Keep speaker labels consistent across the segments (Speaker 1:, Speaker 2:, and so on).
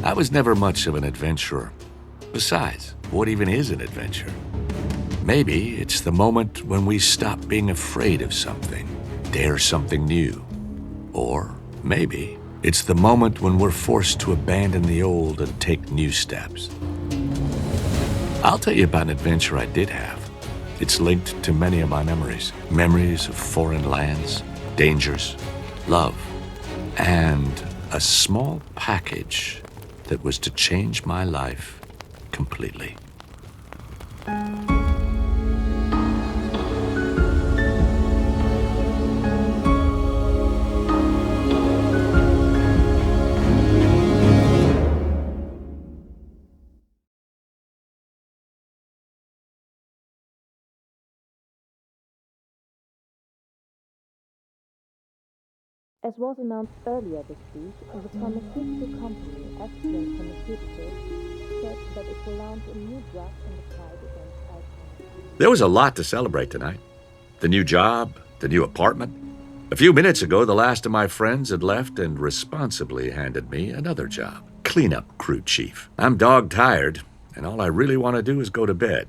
Speaker 1: I was never much of an adventurer. Besides, what even is an adventure? Maybe it's the moment when we stop being afraid of something, dare something new. Or maybe it's the moment when we're forced to abandon the old and take new steps. I'll tell you about an adventure I did have. It's linked to many of my memories. Memories of foreign lands, dangers, love, and a small package that was to change my life completely.
Speaker 2: As was announced earlier this week, the pharmaceutical company Aspen Pharmaceuticals said that it will launch a new drug in the fight against Alzheimer's.
Speaker 1: There was a lot to celebrate tonight. The new job, the new apartment. A few minutes ago, the last of my friends had left and responsibly handed me another job. Cleanup crew chief. I'm dog-tired, and all I really want to do is go to bed.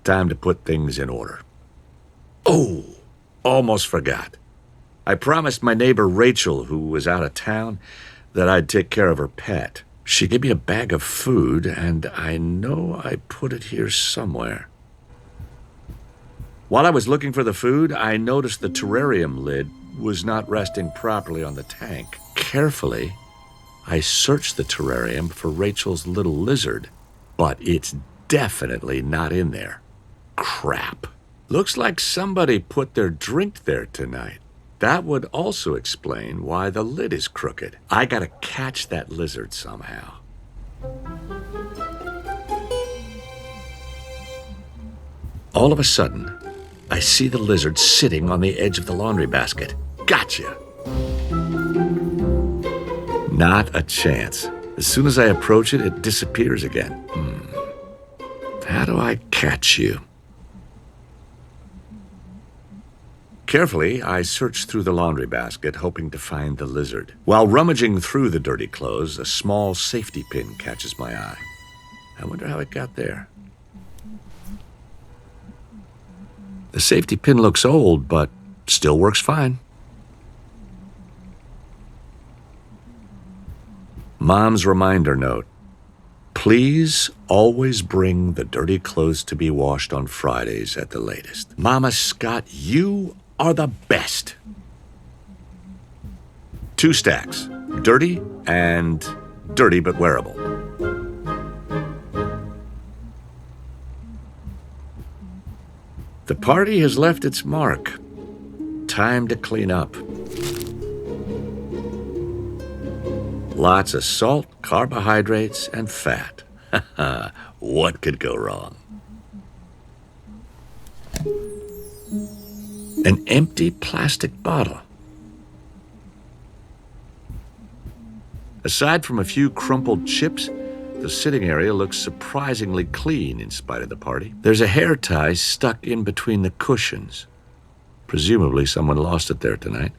Speaker 1: Time to put things in order. Oh, almost forgot. I promised my neighbor Rachel, who was out of town, that I'd take care of her pet. She gave me a bag of food, and I know I put it here somewhere. While I was looking for the food, I noticed the terrarium lid was not resting properly on the tank. Carefully, I searched the terrarium for Rachel's little lizard, but it's definitely not in there. Crap. Looks like somebody put their drink there tonight. That would also explain why the lid is crooked. I gotta catch that lizard somehow. All of a sudden, I see the lizard sitting on the edge of the laundry basket. Gotcha! Not a chance. As soon as I approach it, it disappears again. How do I catch you? Carefully, I search through the laundry basket, hoping to find the lizard. While rummaging through the dirty clothes, a small safety pin catches my eye. I wonder how it got there. The safety pin looks old, but still works fine. Mom's reminder note. Please always bring the dirty clothes to be washed on Fridays at the latest. Mama Scott, you are the best. 2 stacks, dirty and dirty but wearable. The party has left its mark. Time to clean up. Lots of salt, carbohydrates, and fat. What could go wrong? An empty plastic bottle. Aside from a few crumpled chips, the sitting area looks surprisingly clean in spite of the party. There's a hair tie stuck in between the cushions. Presumably someone lost it there tonight.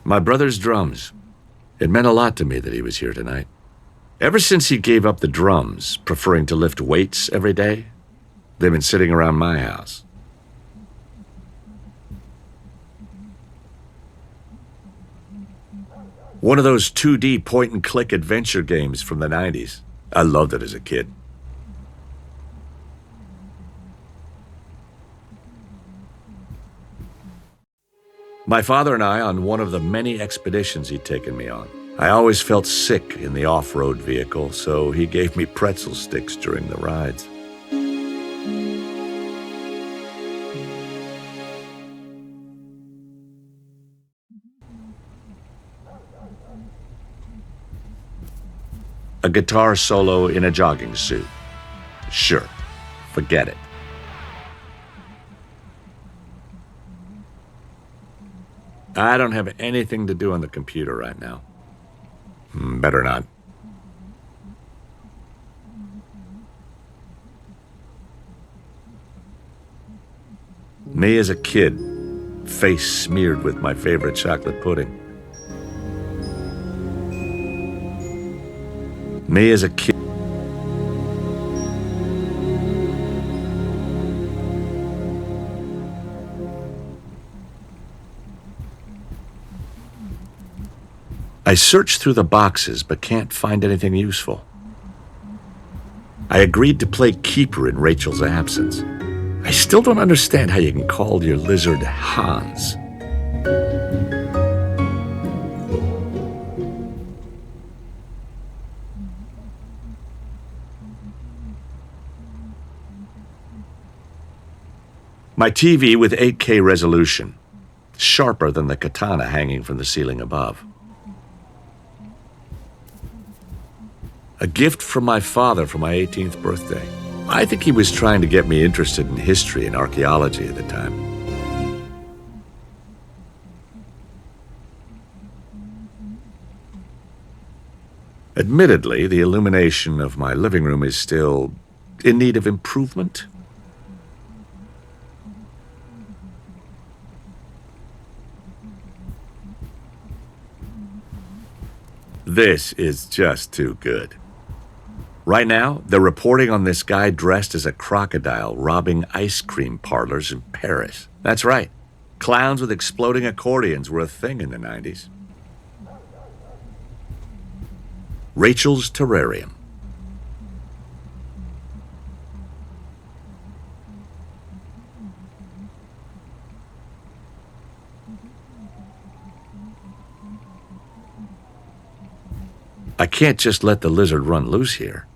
Speaker 1: My brother's drums. It meant a lot to me that he was here tonight. Ever since he gave up the drums, preferring to lift weights every day, they've been sitting around my house. One of those 2D point-and-click adventure games from the 90s. I loved it as a kid. My father and I on one of the many expeditions he'd taken me on. I always felt sick in the off-road vehicle, so he gave me pretzel sticks during the rides. A guitar solo in a jogging suit. Sure, forget it. I don't have anything to do on the computer right now. Better not. Me as a kid, face smeared with my favorite chocolate pudding. Me as a kid. I searched through the boxes but can't find anything useful. I agreed to play keeper in Rachel's absence. I still don't understand how you can call your lizard Hans. My TV with 8K resolution, sharper than the katana hanging from the ceiling above. A gift from my father for my 18th birthday. I think he was trying to get me interested in history and archaeology at the time. Admittedly, the illumination of my living room is still in need of improvement. This is just too good. Right now, they're reporting on this guy dressed as a crocodile robbing ice cream parlors in Paris. That's right. Clowns with exploding accordions were a thing in the 90s. Rachel's terrarium. I can't just let the lizard run loose here.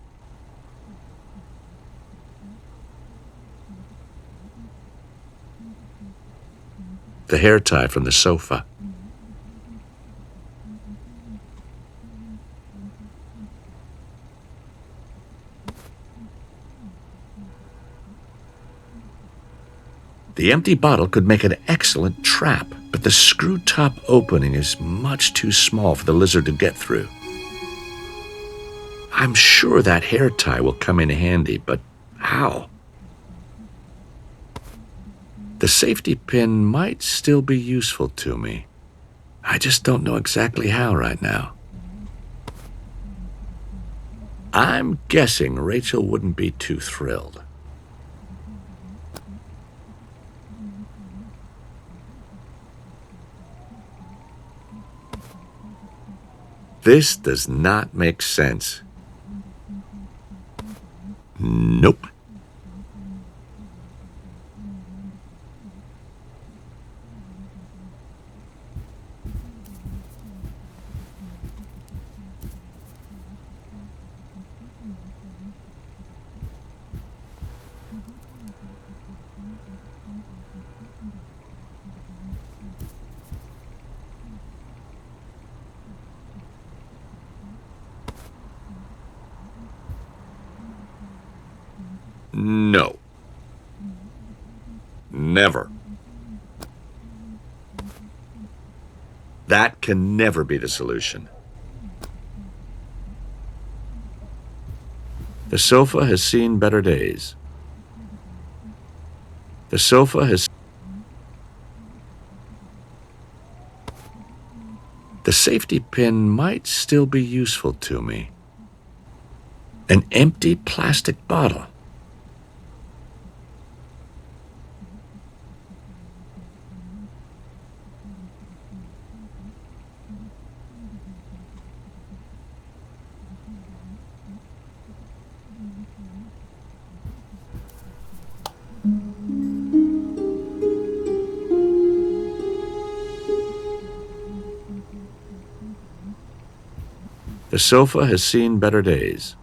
Speaker 1: The hair tie from the sofa. The empty bottle could make an excellent trap, but the screw top opening is much too small for the lizard to get through. I'm sure that hair tie will come in handy, but how? The safety pin might still be useful to me. I just don't know exactly how right now. I'm guessing Rachel wouldn't be too thrilled. This does not make sense. Nope. No. Never. That can never be the solution. The sofa has seen better days. The sofa has... The safety pin might still be useful to me. An empty plastic bottle. The sofa has seen better days.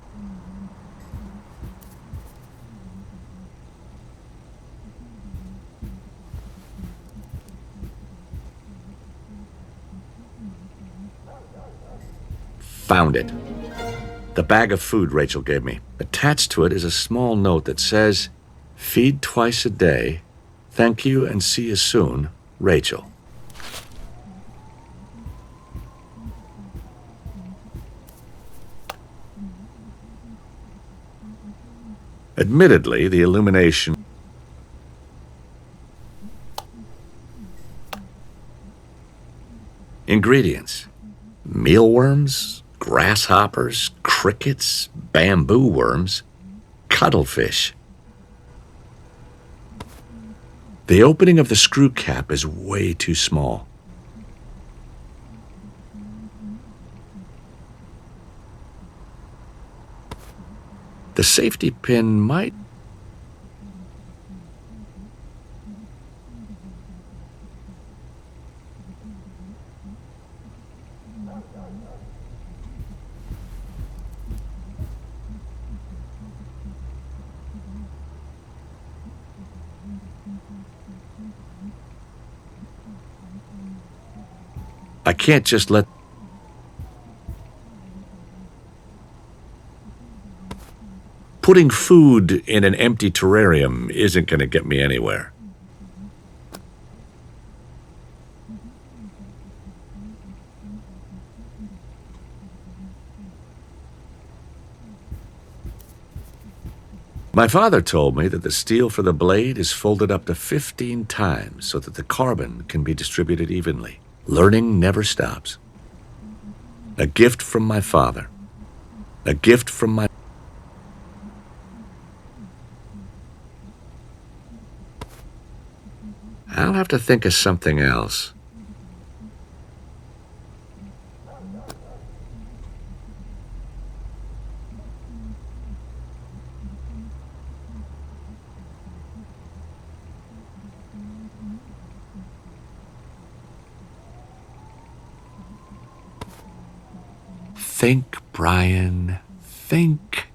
Speaker 1: Found it. The bag of food Rachel gave me. Attached to it is a small note that says, "Feed twice a day. Thank you and see you soon, Rachel." Admittedly, the illumination... Ingredients: mealworms, grasshoppers, crickets, bamboo worms, cuttlefish. The opening of the screw cap is way too small. The safety pin might... I can't just let... Putting food in an empty terrarium isn't going to get me anywhere. My father told me that the steel for the blade is folded up to 15 times so that the carbon can be distributed evenly. Learning never stops. A gift from my father. A gift from my... I'll have to think of something else. Think, Brian, think.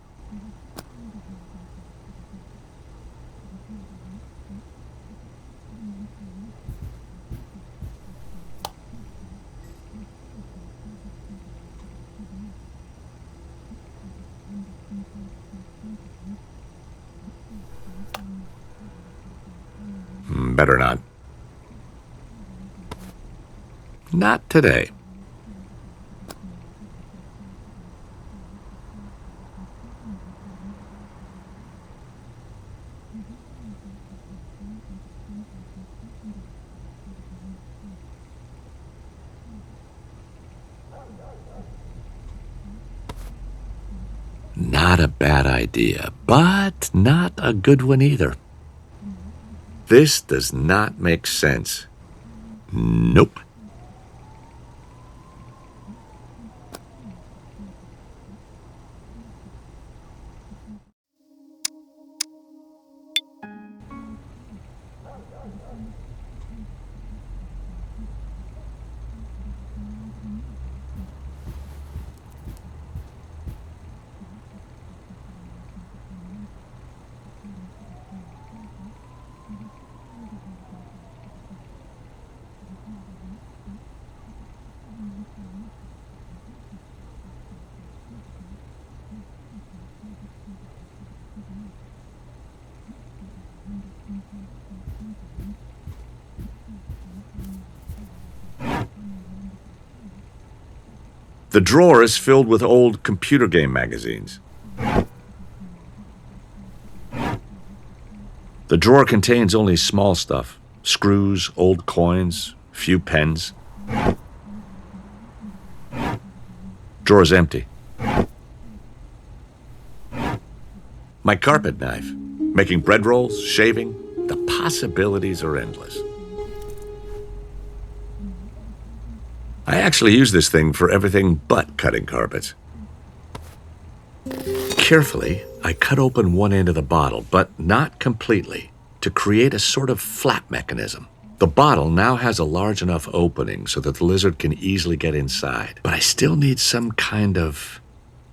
Speaker 1: Better not. Not today. Not a bad idea, but not a good one either. This does not make sense. Nope. The drawer is filled with old computer game magazines. The drawer contains only small stuff: screws, old coins, few pens. Drawer's empty. My carpet knife, making bread rolls, shaving, the possibilities are endless. I actually use this thing for everything but cutting carpets. Carefully, I cut open one end of the bottle, but not completely, to create a sort of flap mechanism. The bottle now has a large enough opening so that the lizard can easily get inside, but I still need some kind of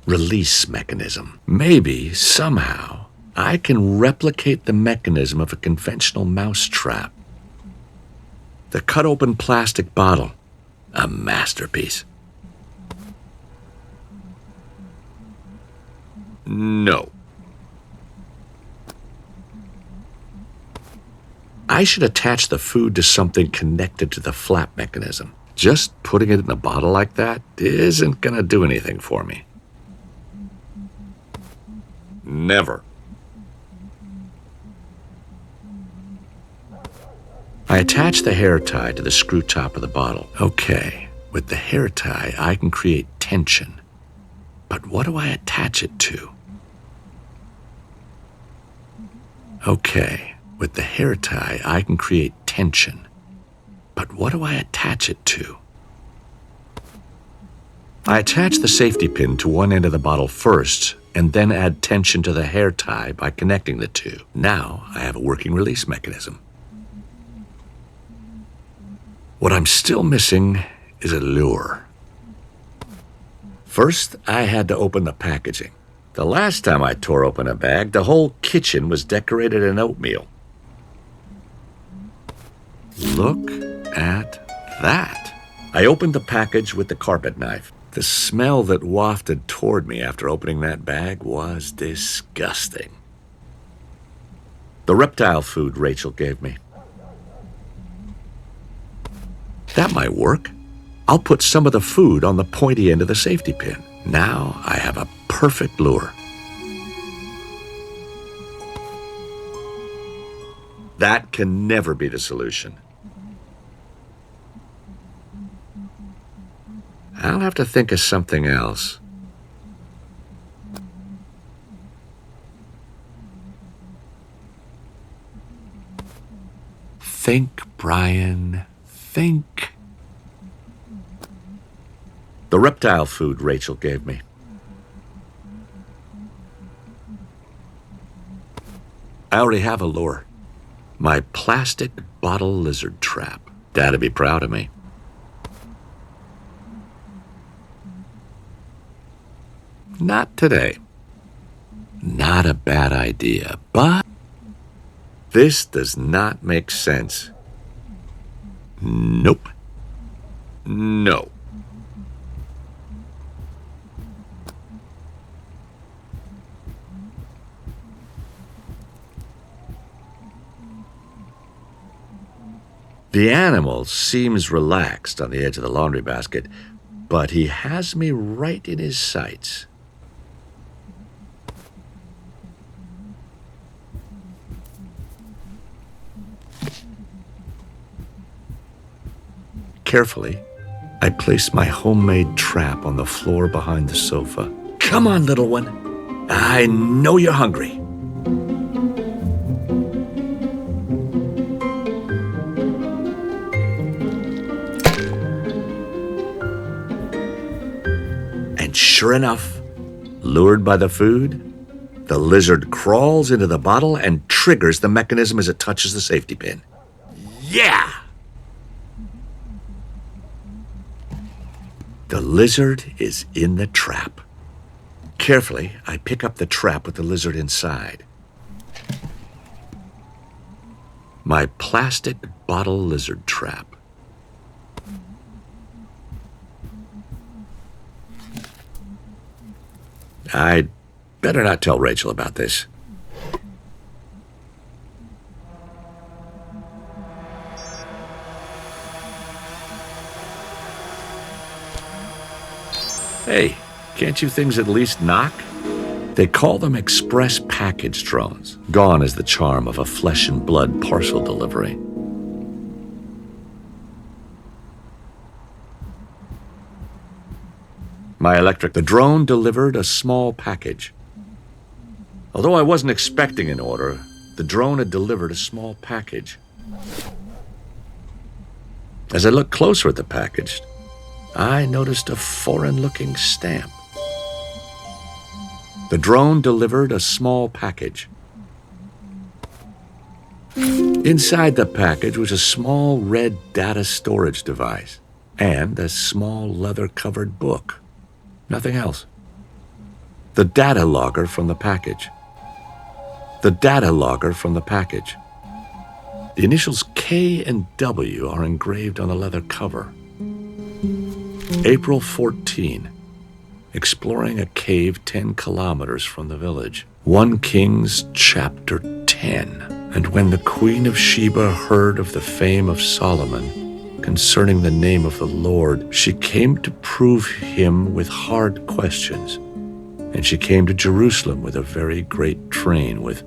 Speaker 1: release mechanism. Maybe, somehow, I can replicate the mechanism of a conventional mouse trap. The cut open plastic bottle. A masterpiece. No. I should attach the food to something connected to the flap mechanism. Just putting it in a bottle like that isn't going to do anything for me. Never. I attach the hair tie to the screw top of the bottle. Okay, with the hair tie, I can create tension. But what do I attach it to? Okay, with the hair tie, I can create tension. But what do I attach it to? I attach the safety pin to one end of the bottle first, and then add tension to the hair tie by connecting the two. Now I have a working release mechanism. What I'm still missing is a lure. First, I had to open the packaging. The last time I tore open a bag, the whole kitchen was decorated in oatmeal. Look at that. I opened the package with the carpet knife. The smell that wafted toward me after opening that bag was disgusting. The reptile food Rachel gave me. That might work. I'll put some of the food on the pointy end of the safety pin. Now I have a perfect lure. That can never be the solution. I'll have to think of something else. Think, Brian, think. The reptile food Rachel gave me. I already have a lure. My plastic bottle lizard trap. Dad'd be proud of me. Not today. Not a bad idea, but this does not make sense. Nope. No. The animal seems relaxed on the edge of the laundry basket, but he has me right in his sights. Carefully, I place my homemade trap on the floor behind the sofa. Come on, little one. I know you're hungry. And sure enough, lured by the food, the lizard crawls into the bottle and triggers the mechanism as it touches the safety pin. Yeah! The lizard is in the trap. Carefully, I pick up the trap with the lizard inside. My plastic bottle lizard trap. I'd better not tell Rachel about this. Hey, can't you things at least knock? They call them express package drones. Gone is the charm of a flesh and blood parcel delivery. The drone delivered a small package. Although I wasn't expecting an order, the drone had delivered a small package. As I looked closer at the package, I noticed a foreign-looking stamp. The drone delivered a small package. Inside the package was a small red data storage device and a small leather-covered book. Nothing else. The data logger from the package. The data logger from the package. The initials K and W are engraved on the leather cover. April 14. Exploring a cave 10 kilometers from the village. 1 Kings chapter 10. And when the Queen of Sheba heard of the fame of Solomon concerning the name of the Lord, she came to prove him with hard questions. And she came to Jerusalem with a very great train, with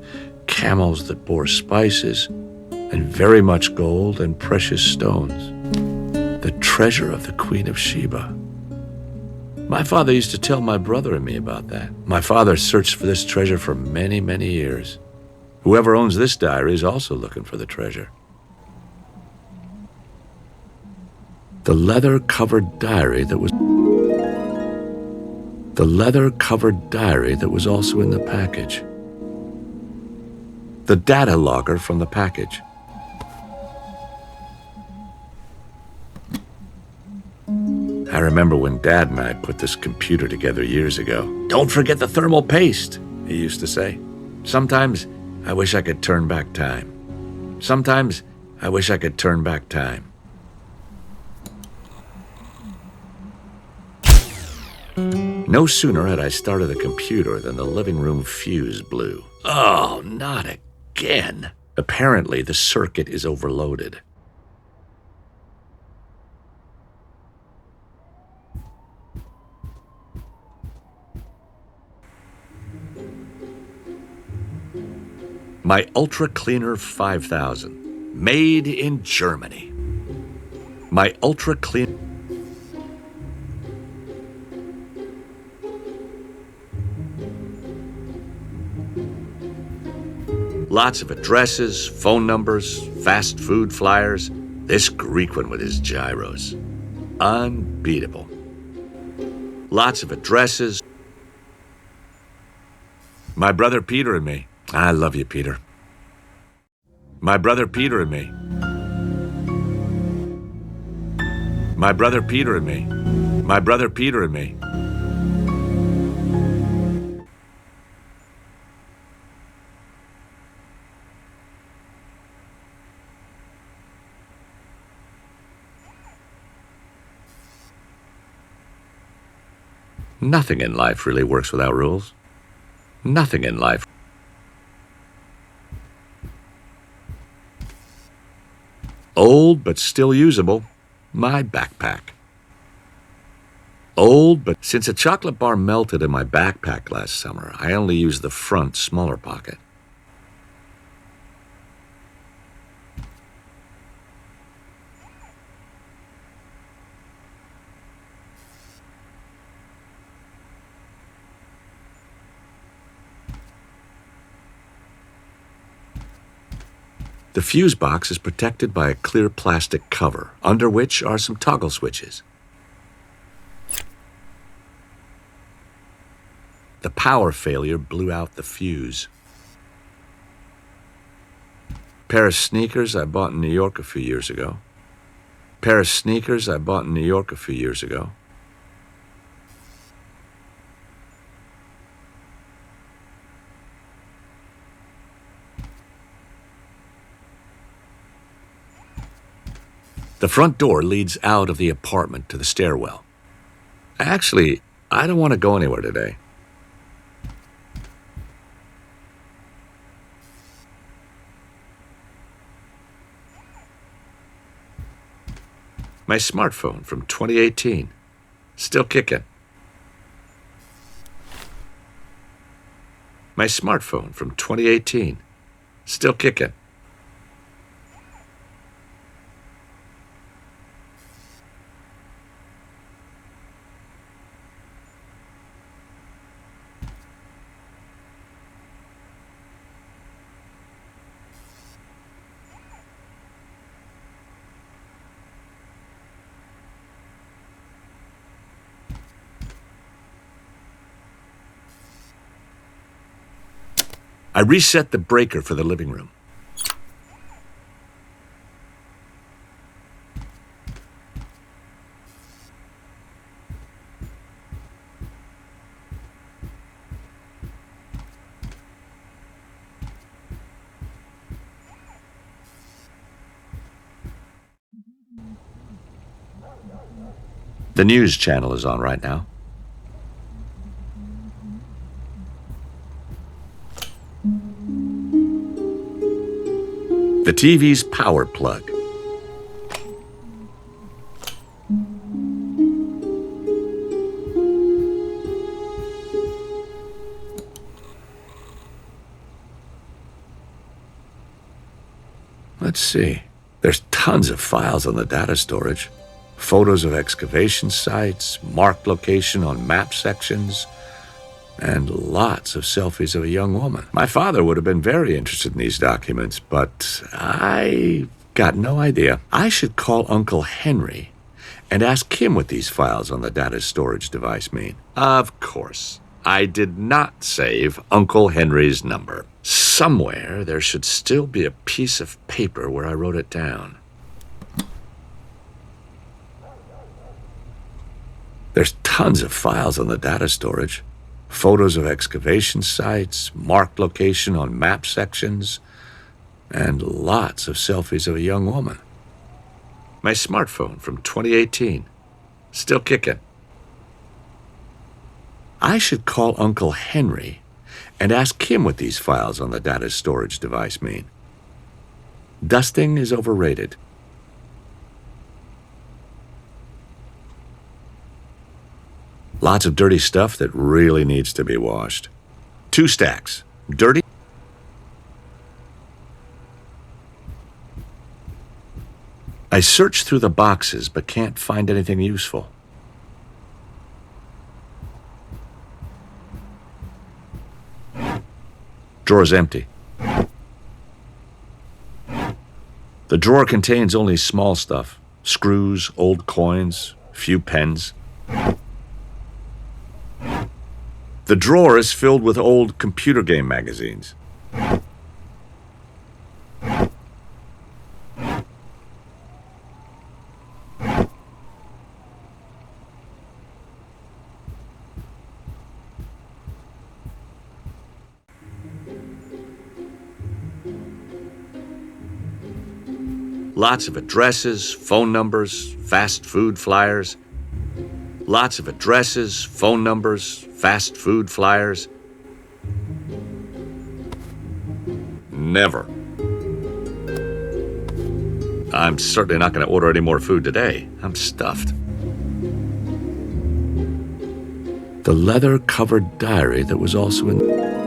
Speaker 1: camels that bore spices, and very much gold and precious stones. The treasure of the Queen of Sheba. My father used to tell my brother and me about that. My father searched for this treasure for many, many years. Whoever owns this diary is also looking for the treasure. The leather-covered diary that was also in the package. The data logger from the package. I remember when Dad and I put this computer together years ago. "Don't forget the thermal paste," he used to say. Sometimes I wish I could turn back time. Sometimes I wish I could turn back time. No sooner had I started the computer than the living room fuse blew. Oh, not again. Apparently, the circuit is overloaded. My Ultra Cleaner 5000, made in Germany. My Ultra Clean. Lots of addresses, phone numbers, fast food flyers. This Greek one with his gyros. Unbeatable. Lots of addresses. My brother Peter and me. I love you, Peter. My brother Peter and me. My brother Peter and me. My brother Peter and me. Nothing in life really works without rules. Nothing in life. Old but still usable, my backpack. Old, but since a chocolate bar melted in my backpack last summer, I only used the front, smaller pocket. The fuse box is protected by a clear plastic cover, under which are some toggle switches. The power failure blew out the fuse. Pair of sneakers I bought in New York a few years ago. Pair of sneakers I bought in New York a few years ago. The front door leads out of the apartment to the stairwell. Actually, I don't want to go anywhere today. My smartphone from 2018, still kicking. My smartphone from 2018, still kicking. I reset the breaker for the living room. The news channel is on right now. The TV's power plug. Let's see. There's tons of files on the data storage. Photos of excavation sites, marked location on map sections, and lots of selfies of a young woman. My father would have been very interested in these documents, but I got no idea. I should call Uncle Henry and ask him what these files on the data storage device mean. Of course, I did not save Uncle Henry's number. Somewhere there should still be a piece of paper where I wrote it down. There's tons of files on the data storage. Photos of excavation sites, marked location on map sections, and lots of selfies of a young woman. My smartphone from 2018, still kicking. I should call Uncle Henry and ask him what these files on the data storage device mean. Dusting is overrated. Lots of dirty stuff that really needs to be washed. 2 stacks. Dirty. I search through the boxes but can't find anything useful. Drawer's empty. The drawer contains only small stuff. Screws, old coins, few pens. The drawer is filled with old computer game magazines. Lots of addresses, phone numbers, fast food flyers. Lots of addresses, phone numbers, fast food flyers. Never. I'm certainly not going to order any more food today. I'm stuffed. The leather-covered diary that was also in...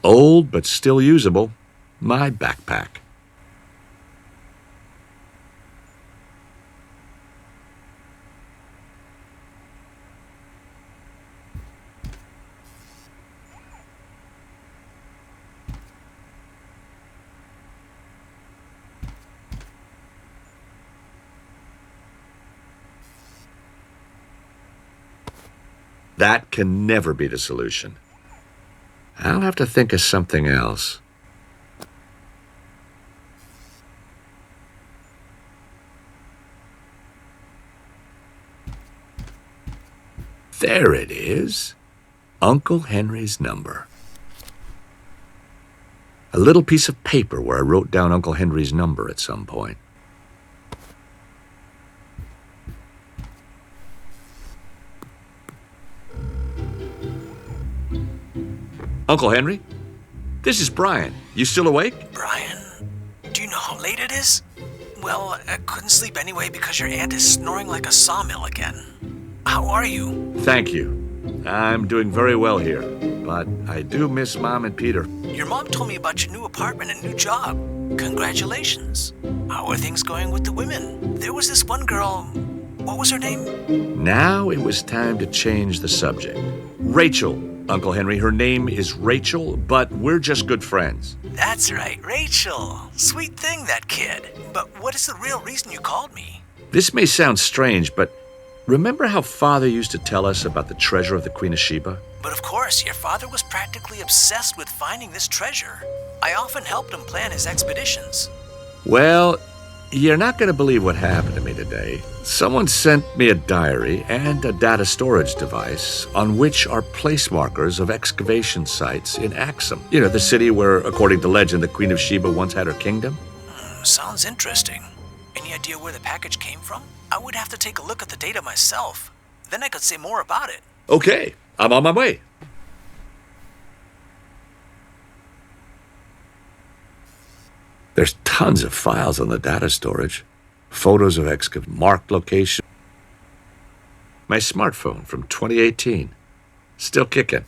Speaker 1: Old but still usable. My backpack. That can never be the solution. I'll have to think of something else. There it is. Uncle Henry's number. A little piece of paper where I wrote down Uncle Henry's number at some point. Uncle Henry? This is Brian. You still awake?
Speaker 3: Brian, do you know how late it is? Well, I couldn't sleep anyway because your aunt is snoring like a sawmill again. How are you?
Speaker 1: Thank you. I'm doing very well here, but I do miss Mom and Peter.
Speaker 3: Your mom told me about your new apartment and new job. Congratulations. How are things going with the women? There was this one girl. What was her name?
Speaker 1: Now it was time to change the subject. Rachel, Uncle Henry. Her name is Rachel, but we're just good friends.
Speaker 3: That's right, Rachel. Sweet thing, that kid. But what is the real reason you called me?
Speaker 1: This may sound strange, but remember how Father used to tell us about the treasure of the Queen of Sheba?
Speaker 3: But of course, your father was practically obsessed with finding this treasure. I often helped him plan his expeditions.
Speaker 1: Well, you're not going to believe what happened to me today. Someone sent me a diary and a data storage device on which are place markers of excavation sites in Axum. You know, the city where, according to legend, the Queen of Sheba once had her kingdom.
Speaker 3: Sounds interesting. Any idea where the package came from? I would have to take a look at the data myself. Then I could say more about it.
Speaker 1: Okay, I'm on my way. There's tons of files on the data storage. Photos of marked location. My smartphone from 2018. Still kicking.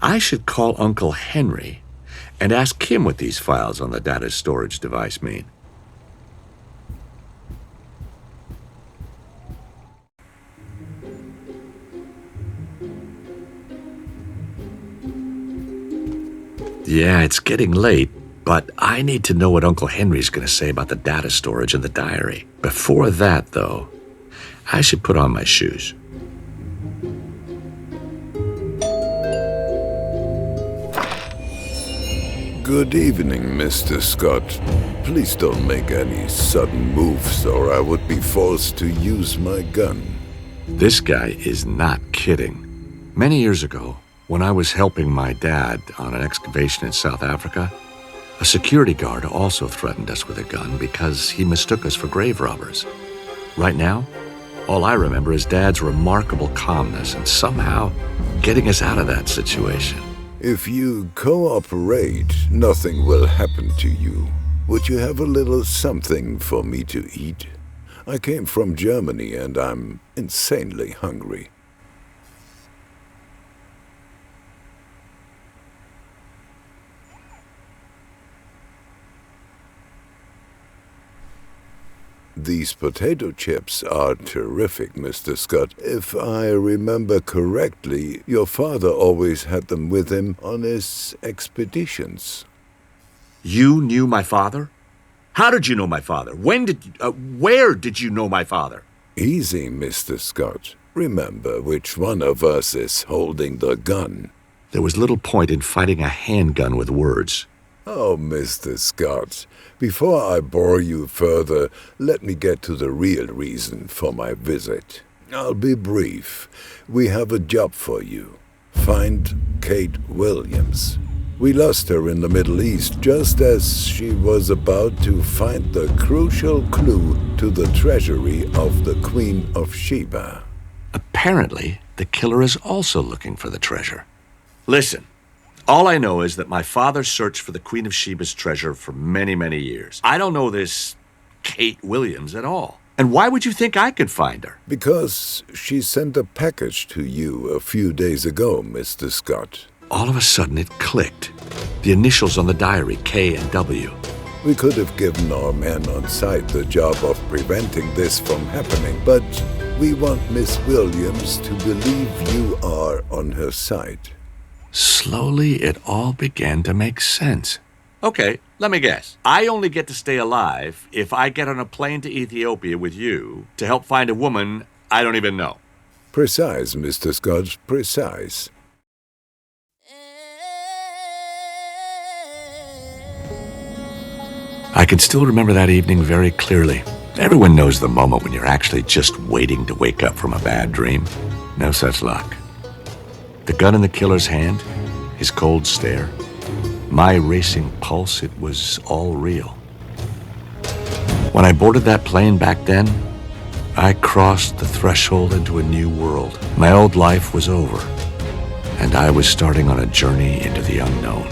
Speaker 1: I should call Uncle Henry and ask him what these files on the data storage device mean. Yeah, it's getting late, but I need to know what Uncle Henry's going to say about the data storage and the diary. Before that, though, I should put on my shoes.
Speaker 4: Good evening, Mr. Scott. Please don't make any sudden moves or I would be forced to use my gun.
Speaker 1: This guy is not kidding. Many years ago, when I was helping my dad on an excavation in South Africa, a security guard also threatened us with a gun because he mistook us for grave robbers. Right now, all I remember is Dad's remarkable calmness and somehow getting us out of that situation.
Speaker 4: If you cooperate, nothing will happen to you. Would you have a little something for me to eat? I came from Germany and I'm insanely hungry. These potato chips are terrific, Mr. Scott. If I remember correctly, your father always had them with him on his expeditions.
Speaker 1: You knew my father? How did you know my father? Where did you know my father?
Speaker 4: Easy, Mr. Scott. Remember which one of us is holding the gun.
Speaker 1: There was little point in fighting a handgun with words.
Speaker 4: Oh, Mr. Scott, before I bore you further, let me get to the real reason for my visit. I'll be brief. We have a job for you. Find Kate Williams. We lost her in the Middle East just as she was about to find the crucial clue to the treasury of the Queen of Sheba.
Speaker 1: Apparently, the killer is also looking for the treasure. Listen. All I know is that my father searched for the Queen of Sheba's treasure for many, many years. I don't know this Kate Williams at all. And why would you think I could find her?
Speaker 4: Because she sent a package to you a few days ago, Mr. Scott.
Speaker 1: All of a sudden it clicked. The initials on the diary, K and W.
Speaker 4: We could have given our men on site the job of preventing this from happening, but we want Miss Williams to believe you are on her side.
Speaker 1: Slowly, it all began to make sense. Okay, let me guess. I only get to stay alive if I get on a plane to Ethiopia with you to help find a woman I don't even know.
Speaker 4: Precise, Mr. Scott, precise.
Speaker 1: I can still remember that evening very clearly. Everyone knows the moment when you're actually just waiting to wake up from a bad dream. No such luck. The gun in the killer's hand, his cold stare, my racing pulse, it was all real. When I boarded that plane back then, I crossed the threshold into a new world. My old life was over, and I was starting on a journey into the unknown.